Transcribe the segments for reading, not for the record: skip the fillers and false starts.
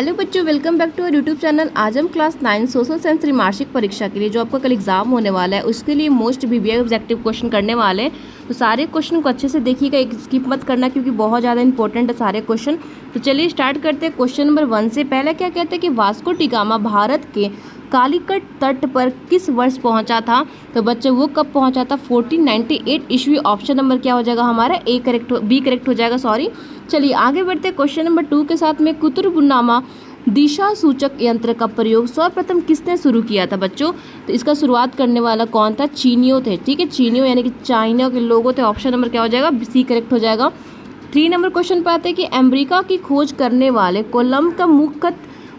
Hello बच्चों, welcome back to our YouTube channel. आज हम क्लास 9 सोशल साइंस त्रिमासिक परीक्षा के लिए जो आपका कल एग्जाम होने वाला है उसके लिए मोस्ट वीवीआई ऑब्जेक्टिव क्वेश्चन करने वाले हैं। तो सारे क्वेश्चन को अच्छे से देखिएगा, एक स्किप मत करना क्योंकि बहुत ज़्यादा इंपॉर्टेंट है सारे क्वेश्चन। तो चलिए स्टार्ट करते हैं। क्वेश्चन नंबर 1 से पहले क्या कहते हैं कि वास्को डी गामा भारत के कालीकट तट पर किस वर्ष पहुंचा था। तो बच्चे वो कब पहुंचा था? 1498 ईस्वी। ऑप्शन नंबर क्या हो जाएगा हमारा? बी करेक्ट हो जाएगा, सॉरी। चलिए आगे बढ़ते हैं क्वेश्चन नंबर 2 के साथ में। कुतुबुन्नामा दिशा सूचक यंत्र का प्रयोग सर्वप्रथम किसने शुरू किया था बच्चों? तो इसका शुरुआत करने वाला कौन था? चीनियों थे। ठीक है, चीनियों यानी कि चाइना के लोगों थे। ऑप्शन नंबर क्या हो जाएगा? सी करेक्ट हो जाएगा। 3 नंबर क्वेश्चन पे आते हैं कि अमेरिका की खोज करने वाले कोलंब का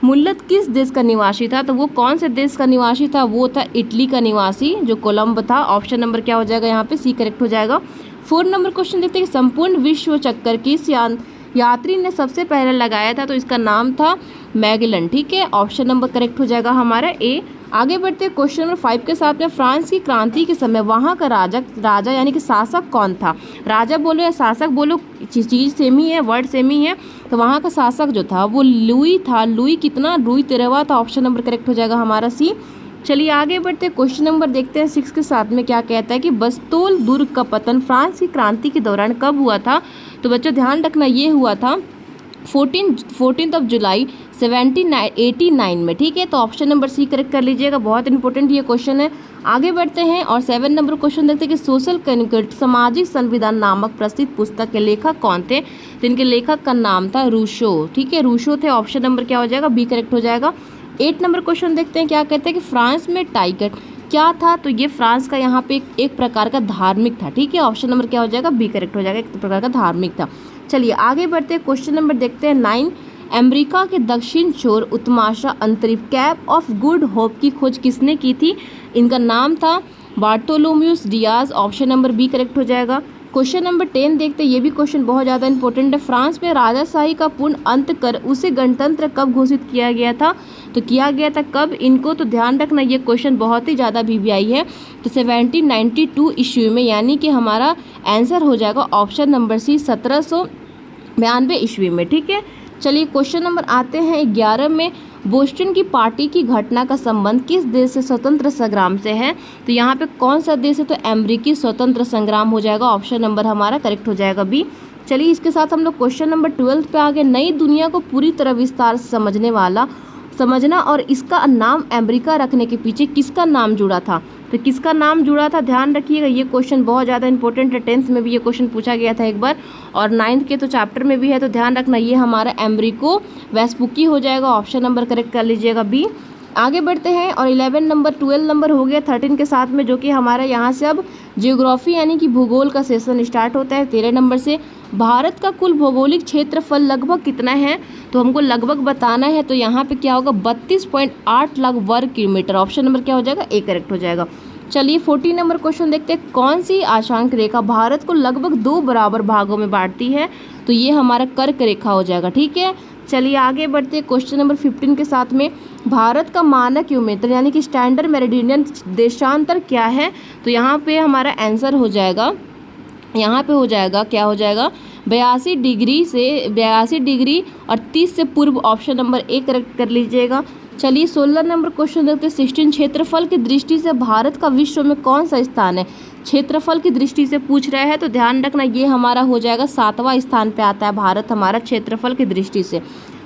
मूलत किस देश का निवासी था? तो वो कौन से देश का निवासी था? वो था इटली का निवासी जो कोलंब था। ऑप्शन नंबर क्या हो जाएगा यहाँ पे? सी करेक्ट हो जाएगा। 4 नंबर क्वेश्चन देखते हैं कि संपूर्ण विश्व चक्कर किस यात्री ने सबसे पहले लगाया था? तो इसका नाम था मैगेलन। ठीक है, ऑप्शन नंबर करेक्ट हो जाएगा हमारा ए। आगे बढ़ते हैं क्वेश्चन नंबर 5 के साथ में। फ्रांस की क्रांति के समय वहाँ का राजा यानी कि शासक कौन था? राजा बोलो या शासक बोलो, चीज़ सेम ही है, वर्ड सेम ही है। तो वहाँ का शासक जो था वो लुई था। लुई कितना? लुई 13वां था। ऑप्शन नंबर करेक्ट हो जाएगा हमारा सी। चलिए आगे बढ़ते हैं। क्वेश्चन नंबर देखते हैं 6 के साथ में क्या कहता है कि बस्तोल दुर्ग का पतन फ्रांस की क्रांति के दौरान कब हुआ था? तो बच्चों ध्यान रखना, ये हुआ था 14 जुलाई 1789 में। ठीक है, तो ऑप्शन नंबर सी करेक्ट कर लीजिएगा, बहुत इंपॉर्टेंट ये क्वेश्चन है। आगे बढ़ते हैं और 7 नंबर क्वेश्चन देखते हैं कि सोशल कॉन्ट्रैक्ट सामाजिक संविधान नामक प्रसिद्ध पुस्तक के लेखक कौन थे? तो इनके लेखक का नाम था रूसो। ठीक है, रूसो थे। ऑप्शन नंबर क्या हो जाएगा? बी करेक्ट हो जाएगा। 8 नंबर क्वेश्चन देखते हैं क्या कहते हैं कि फ्रांस में टाइगर क्या था? तो ये फ्रांस का यहाँ पे एक प्रकार का धार्मिक था। ठीक है, ऑप्शन नंबर क्या हो जाएगा? बी करेक्ट हो जाएगा, एक प्रकार का धार्मिक था। चलिए आगे बढ़ते हैं। क्वेश्चन नंबर देखते हैं 9। अमेरिका के दक्षिण छोर उत्तमाशा अंतरिक्ष कैप ऑफ गुड होप की खोज किसने की थी? इनका नाम था Bartholomeus Dias. Option number B correct हो जाएगा। क्वेश्चन नंबर 10 देखते हैं, ये भी क्वेश्चन बहुत ज़्यादा इंपॉर्टेंट है। फ्रांस में राजाशाही का पूर्ण अंत कर उसे गणतंत्र कब घोषित किया गया था? तो किया गया था कब इनको? तो ध्यान रखना, ये क्वेश्चन बहुत ही ज़्यादा वीवीआई है। तो 1792 ईस्वी में, यानी कि हमारा आंसर हो जाएगा ऑप्शन नंबर सी 1792 ईस्वी में। ठीक है, चलिए क्वेश्चन नंबर आते हैं 11 में। बोस्टन की पार्टी की घटना का संबंध किस देश से स्वतंत्र संग्राम से है? तो यहाँ पे कौन सा देश है? तो अमेरिकी स्वतंत्र संग्राम हो जाएगा। ऑप्शन नंबर हमारा करेक्ट हो जाएगा बी। चलिए इसके साथ हम लोग क्वेश्चन नंबर 12 पे आगे। नई दुनिया को पूरी तरह विस्तार से समझना और इसका नाम अमेरिका रखने के पीछे किसका नाम जुड़ा था? तो किसका नाम जुड़ा था? ध्यान रखिएगा, ये क्वेश्चन बहुत ज़्यादा इंपॉर्टेंट है। 10th में भी ये क्वेश्चन पूछा गया था एक बार और 9th के तो चैप्टर में भी है। तो ध्यान रखना, ये हमारा अमेरिको वेस्पुकी हो जाएगा। ऑप्शन नंबर करेक्ट कर लीजिएगा बी। आगे बढ़ते हैं और 11 नंबर 12 नंबर हो गया 13 के साथ में, जो कि हमारा यहाँ से अब जियोग्राफी यानी कि भूगोल का सेशन स्टार्ट होता है 13 नंबर से। भारत का कुल भौगोलिक क्षेत्रफल लगभग कितना है? तो हमको लगभग बताना है। तो यहाँ पे क्या होगा? 32.8 लाख वर्ग किलोमीटर। ऑप्शन नंबर क्या हो जाएगा? ए करेक्ट हो जाएगा। चलिए 14 नंबर क्वेश्चन देखते हैं। कौन सी आशांक रेखा भारत को लगभग 2 बराबर भागों में बांटती है? तो ये हमारा कर्क रेखा हो जाएगा। ठीक है, चलिए आगे बढ़ते हैं क्वेश्चन नंबर 15 के साथ में। भारत का मानक योमेत्र यानी कि स्टैंडर्ड मेरिडियन देशांतर क्या है? तो यहाँ पे हमारा आंसर हो जाएगा, यहाँ पे हो जाएगा क्या हो जाएगा? 82 डिग्री और 30 से पूर्व। ऑप्शन नंबर ए करेक्ट कर लीजिएगा। चलिए 16 नंबर क्वेश्चन देखते हैं। 16 क्षेत्रफल की दृष्टि से भारत का विश्व में कौन सा स्थान है? क्षेत्रफल की दृष्टि से पूछ रहा है, तो ध्यान रखना, ये हमारा हो जाएगा 7वां स्थान पे आता है भारत हमारा क्षेत्रफल की दृष्टि से।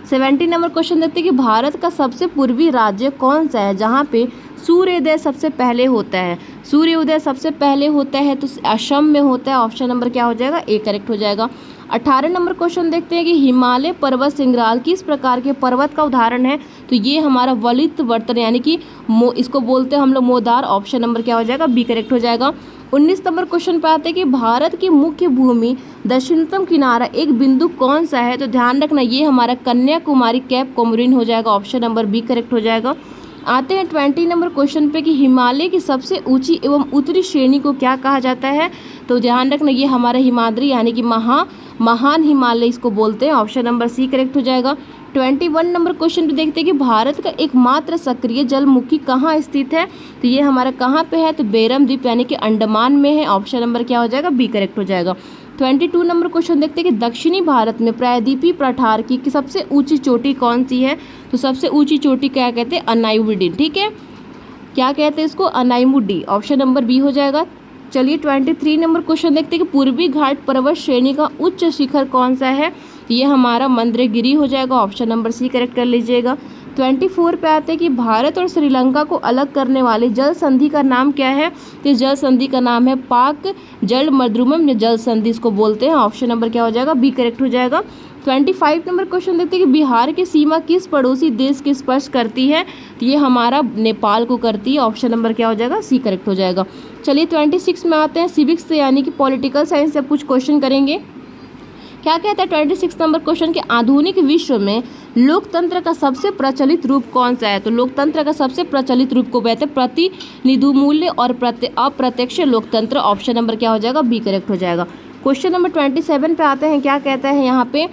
17 नंबर क्वेश्चन देखते हैं कि भारत का सबसे पूर्वी राज्य कौन सा है जहाँ पे सूर्योदय सबसे पहले होता है? सूर्योदय सबसे पहले होता है तो असम में होता है। ऑप्शन नंबर क्या हो जाएगा? ए करेक्ट हो जाएगा। 18 नंबर क्वेश्चन देखते हैं कि हिमालय पर्वत श्रृंखला किस प्रकार के पर्वत का उदाहरण है? तो ये हमारा वलित वर्तन यानी कि इसको बोलते हैं हम लोग मोदार। ऑप्शन नंबर क्या हो जाएगा? बी करेक्ट हो जाएगा। 19 नंबर क्वेश्चन पे आते हैं कि भारत की मुख्य भूमि दक्षिणतम किनारा एक बिंदु कौन सा है? तो ध्यान रखना, ये हमारा कन्याकुमारी कैप कोमोरिन हो जाएगा। ऑप्शन नंबर बी करेक्ट हो जाएगा। आते हैं 20 नंबर क्वेश्चन पे कि हिमालय की सबसे ऊंची एवं उत्तरी श्रेणी को क्या कहा जाता है? तो ध्यान रखना, ये हमारा हिमाद्री यानी कि महान हिमालय इसको बोलते हैं। ऑप्शन नंबर सी करेक्ट हो जाएगा। 21 नंबर क्वेश्चन पे देखते हैं कि भारत का एकमात्र सक्रिय जलमुखी कहाँ स्थित है? तो ये हमारा कहाँ पे है? तो बेरम द्वीप यानी कि अंडमान में है। ऑप्शन नंबर क्या हो जाएगा? बी करेक्ट हो जाएगा। 22 नंबर क्वेश्चन देखते हैं कि दक्षिणी भारत में प्रायद्वीपीय पठार की सबसे ऊंची चोटी कौन सी है? तो सबसे ऊंची चोटी क्या कहते हैं? अनायुवुडी। ठीक है, क्या कहते हैं इसको? अनायुवुडी। ऑप्शन नंबर बी हो जाएगा। चलिए 23 नंबर क्वेश्चन देखते हैं कि पूर्वी घाट पर्वत श्रेणी का उच्च शिखर कौन सा है? ये हमारा मंदरगिरी हो जाएगा। ऑप्शन नंबर सी करेक्ट कर लीजिएगा। 24 पे आते हैं कि भारत और श्रीलंका को अलग करने वाली जल संधि का नाम क्या है? तो इस जल संधि का नाम है पाक जल मद्रुमम जल संधि इसको बोलते हैं। ऑप्शन नंबर क्या हो जाएगा? बी करेक्ट हो जाएगा। 25 नंबर क्वेश्चन देखते हैं कि बिहार की सीमा किस पड़ोसी देश की स्पर्श करती है? तो ये हमारा नेपाल को करती है। ऑप्शन नंबर क्या हो जाएगा? सी करेक्ट हो जाएगा। चलिए 26 में आते हैं, सिविक्स से यानी कि पॉलिटिकल साइंस से कुछ क्वेश्चन करेंगे। क्या कहता है 26 नंबर क्वेश्चन के आधुनिक विश्व में लोकतंत्र का सबसे प्रचलित रूप कौन सा है? तो लोकतंत्र का सबसे प्रचलित रूप को कहते हैं प्रतिनिधि मूल्य और अप्रत्यक्ष लोकतंत्र। ऑप्शन नंबर क्या हो जाएगा? बी करेक्ट हो जाएगा। क्वेश्चन नंबर 27 पे आते हैं। क्या कहता है यहाँ पे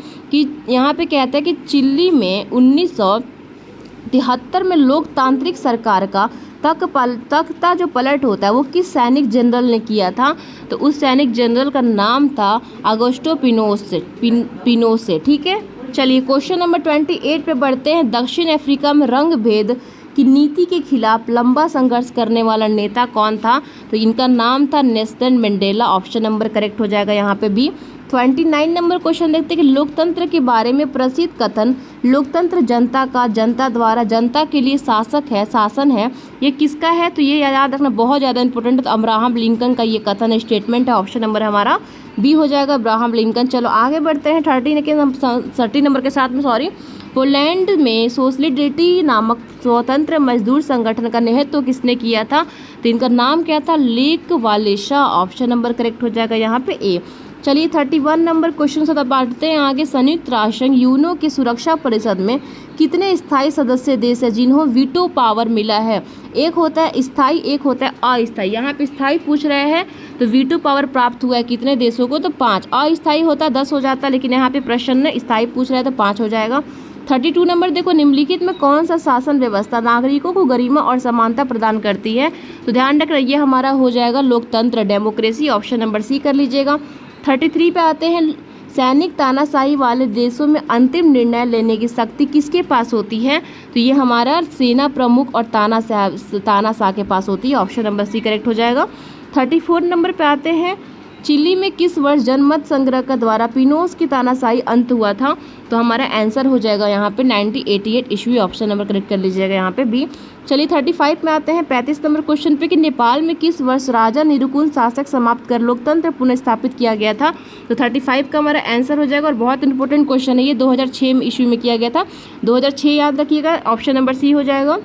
कहता है कि चिली में 1973 में लोकतांत्रिक सरकार का तख्ता जो पलट होता है वो किस सैनिक जनरल ने किया था? तो उस सैनिक जनरल का नाम था अगोस्टो पिनोसे। ठीक है, चलिए क्वेश्चन नंबर 28 पे बढ़ते हैं। दक्षिण अफ्रीका में रंग भेद की नीति के खिलाफ लंबा संघर्ष करने वाला नेता कौन था? तो इनका नाम था Nelson Mandela. Option number correct हो जाएगा यहाँ पे भी। 29 नंबर क्वेश्चन देखते हैं कि लोकतंत्र के बारे में प्रसिद्ध कथन लोकतंत्र जनता का, जनता द्वारा, जनता के लिए शासन है, ये किसका है? तो ये याद रखना बहुत ज़्यादा इंपॉर्टेंट है। तो अब्राहम लिंकन का ये कथन स्टेटमेंट है। ऑप्शन नंबर हमारा बी हो जाएगा, अब्राहम लिंकन। चलो आगे बढ़ते हैं 30 नंबर के साथ में पोलैंड में सोलिडेरिटी नामक स्वतंत्र मजदूर संगठन का नेतृत्व किसने किया था? तो इनका नाम क्या था? लेक वालेशा। ऑप्शन नंबर करेक्ट हो जाएगा यहाँ पे ए। चलिए 31 नंबर क्वेश्चन से बढ़ते हैं आगे। संयुक्त राष्ट्र संघ यूनो की सुरक्षा परिषद में कितने स्थायी सदस्य देश है जिन्हों वीटो पावर मिला है? एक होता है स्थायी, एक होता है अस्थायी। यहाँ पे स्थायी पूछ रहे हैं तो वीटो पावर प्राप्त हुआ है कितने देशों को? तो 5। अस्थायी होता है 10 हो जाता, लेकिन यहाँ पे प्रश्न में स्थायी पूछ रहे हैं तो 5 हो जाएगा। 32 नंबर देखो, निम्नलिखित में कौन सा शासन व्यवस्था नागरिकों को गरिमा और समानता प्रदान करती है? तो ध्यान रखना ये हमारा हो जाएगा लोकतंत्र, डेमोक्रेसी। ऑप्शन नंबर सी कर लीजिएगा। 33 पे आते हैं। सैनिक तानाशाही वाले देशों में अंतिम निर्णय लेने की शक्ति किसके पास होती है? तो ये हमारा सेना प्रमुख और तानाशाह के पास होती है। ऑप्शन नंबर सी करेक्ट हो जाएगा। 34 नंबर पे आते हैं। चिली में किस वर्ष जनमत संग्रह का द्वारा पिनोस की तानाशाही अंत हुआ था? तो हमारा आंसर हो जाएगा यहाँ पे 1988 ईस्वी। ऑप्शन नंबर करेक्ट कर लीजिएगा यहाँ पे भी। चलिए 35 में आते हैं 35 नंबर क्वेश्चन पे कि नेपाल में किस वर्ष राजा निरुकुंज शासक समाप्त कर लोकतंत्र पुनः स्थापित किया गया था? तो 35 का हमारा आंसर हो जाएगा और बहुत इंपॉर्टेंट क्वेश्चन है ये, 2006 में ईस्वी में किया गया था। 2006 याद रखिएगा। ऑप्शन नंबर सी हो जाएगा।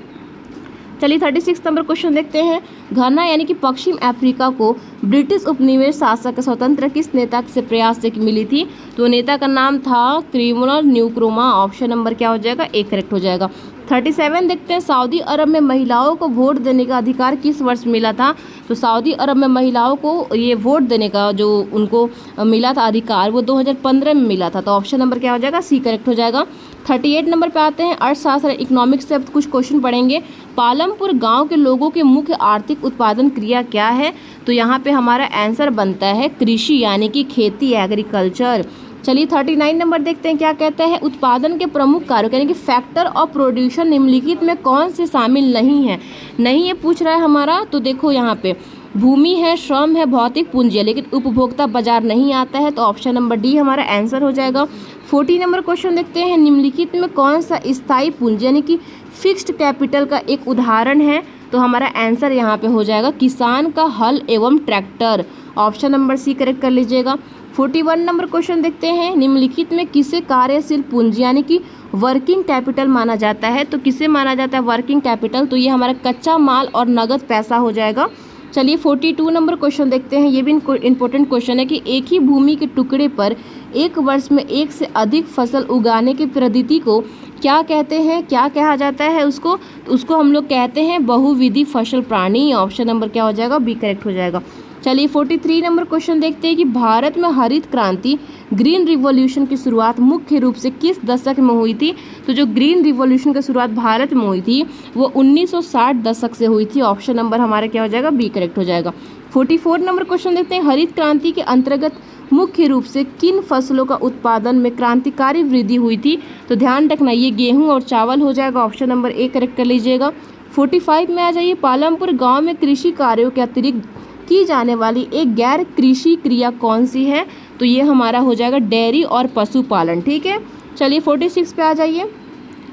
चलिए 36 नंबर क्वेश्चन देखते हैं। घाना यानी कि पश्चिम अफ्रीका को ब्रिटिश उपनिवेश शासक स्वतंत्र किस नेता से प्रयास से मिली थी? तो नेता का नाम था क्रिमिनल न्यूक्रोमा। ऑप्शन नंबर क्या हो जाएगा? ए करेक्ट हो जाएगा। 37 देखते हैं। सऊदी अरब में महिलाओं को वोट देने का अधिकार किस वर्ष मिला था? तो सऊदी अरब में महिलाओं को ये वोट देने का जो उनको मिला था अधिकार वो 2015 में मिला था। तो ऑप्शन नंबर क्या हो जाएगा? सी करेक्ट हो जाएगा। 38 नंबर पे आते हैं। अर्थशास्त्र इकोनॉमिक्स से अब कुछ क्वेश्चन पढ़ेंगे। पालमपुर गांव के लोगों के मुख्य आर्थिक उत्पादन क्रिया क्या है? तो यहाँ पे हमारा आंसर बनता है कृषि यानी कि खेती, एग्रीकल्चर। चलिए 39 नंबर देखते हैं। क्या कहता है? उत्पादन के प्रमुख कारक यानी कि फैक्टर ऑफ प्रोड्यूशन निम्नलिखित में कौन से शामिल नहीं है? नहीं ये पूछ रहा है हमारा। तो देखो यहाँ पे भूमि है, श्रम है, भौतिक पूंजी है, लेकिन उपभोक्ता बाजार नहीं आता है। तो ऑप्शन नंबर डी हमारा आंसर हो जाएगा। 40 नंबर क्वेश्चन देखते हैं। निम्नलिखित में कौन सा स्थायी पूंजी यानी कि फिक्स्ड कैपिटल का एक उदाहरण है? तो हमारा आंसर यहाँ पे हो जाएगा किसान का हल एवं tractor. Option number C correct कर लीजिएगा। 41 नंबर क्वेश्चन देखते हैं। निम्नलिखित में किसे कार्यशील पूंजी यानी कि वर्किंग कैपिटल माना जाता है? तो किसे माना जाता है वर्किंग कैपिटल? तो ये हमारा कच्चा माल और नगद पैसा हो जाएगा। चलिए 42 नंबर क्वेश्चन देखते हैं। ये भी इंपॉर्टेंट क्वेश्चन है कि एक ही भूमि के टुकड़े पर एक वर्ष में एक से अधिक फसल उगाने की पद्धति को क्या कहते हैं? क्या कहा जाता है उसको? उसको हम लोग कहते हैं बहुविधि फसल प्राणी। ऑप्शन नंबर क्या हो जाएगा? बी करेक्ट हो जाएगा। चलिए 43 नंबर क्वेश्चन देखते हैं कि भारत में हरित क्रांति ग्रीन रिवॉल्यूशन की शुरुआत मुख्य रूप से किस दशक में हुई थी? तो जो ग्रीन रिवॉल्यूशन की शुरुआत भारत में हुई थी वो 1960 दशक से हुई थी। ऑप्शन नंबर हमारा क्या हो जाएगा? बी करेक्ट हो जाएगा। 44 नंबर क्वेश्चन देखते हैं। हरित क्रांति के अंतर्गत मुख्य रूप से किन फसलों का उत्पादन में क्रांतिकारी वृद्धि हुई थी? तो ध्यान रखना ये गेहूं और चावल हो जाएगा, ऑप्शन नंबर ए करेक्ट कर लीजिएगा। 45 में आ जाइए, पालमपुर गांव में कृषि कार्यों के अतिरिक्त की जाने वाली एक गैर कृषि क्रिया कौन सी है? तो ये हमारा हो जाएगा डेयरी और पशुपालन। ठीक है, चलिए 46 पे आ जाइए।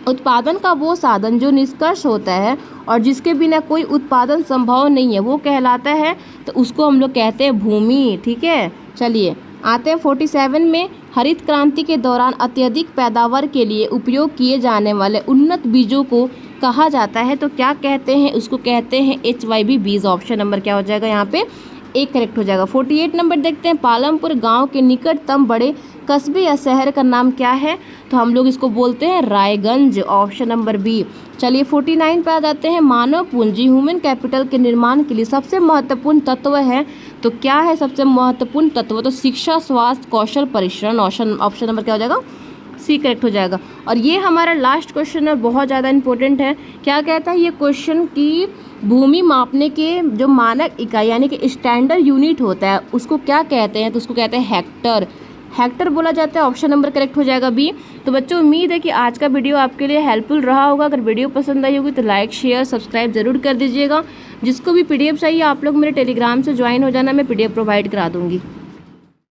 उत्पादन का वो साधन जो निष्कर्ष होता है और जिसके बिना कोई उत्पादन संभव नहीं है वो कहलाता है, तो उसको हम लोग कहते हैं भूमि। ठीक है, चलिए आते हैं 47 में। हरित क्रांति के दौरान अत्यधिक पैदावार के लिए उपयोग किए जाने वाले उन्नत बीजों को कहा जाता है, तो क्या कहते हैं? उसको कहते हैं HYB बीज। ऑप्शन नंबर क्या हो जाएगा यहाँ पे? एक करेक्ट हो जाएगा। 48 नंबर देखते हैं, पालमपुर गांव के निकटतम बड़े कस्बे या शहर का नाम क्या है? तो हम लोग इसको बोलते हैं रायगंज। Option number B. चलिए 49 पे आ जाते हैं। मानव पूंजी ह्यूमन कैपिटल के निर्माण के लिए सबसे महत्वपूर्ण तत्व है, तो क्या है सबसे महत्वपूर्ण तत्व? तो शिक्षा, स्वास्थ्य, कौशल, परिश्रम। ऑप्शन नंबर क्या हो जाएगा? सी करेक्ट हो जाएगा। और ये हमारा लास्ट क्वेश्चन है, बहुत ज़्यादा इंपॉर्टेंट है। क्या कहता है ये क्वेश्चन कि भूमि मापने के जो मानक इकाई यानी कि स्टैंडर्ड यूनिट होता है उसको क्या कहते हैं? तो उसको कहते हैं हेक्टर। हेक्टर बोला जाता है। ऑप्शन नंबर करेक्ट हो जाएगा बी। तो बच्चों उम्मीद है कि आज का वीडियो आपके लिए हेल्पफुल रहा होगा। अगर वीडियो पसंद आई होगी तो लाइक, शेयर, सब्सक्राइब जरूर कर दीजिएगा। जिसको भी PDF चाहिए आप लोग मेरे टेलीग्राम से ज्वाइन हो जाना, मैं PDF प्रोवाइड करा दूँगी।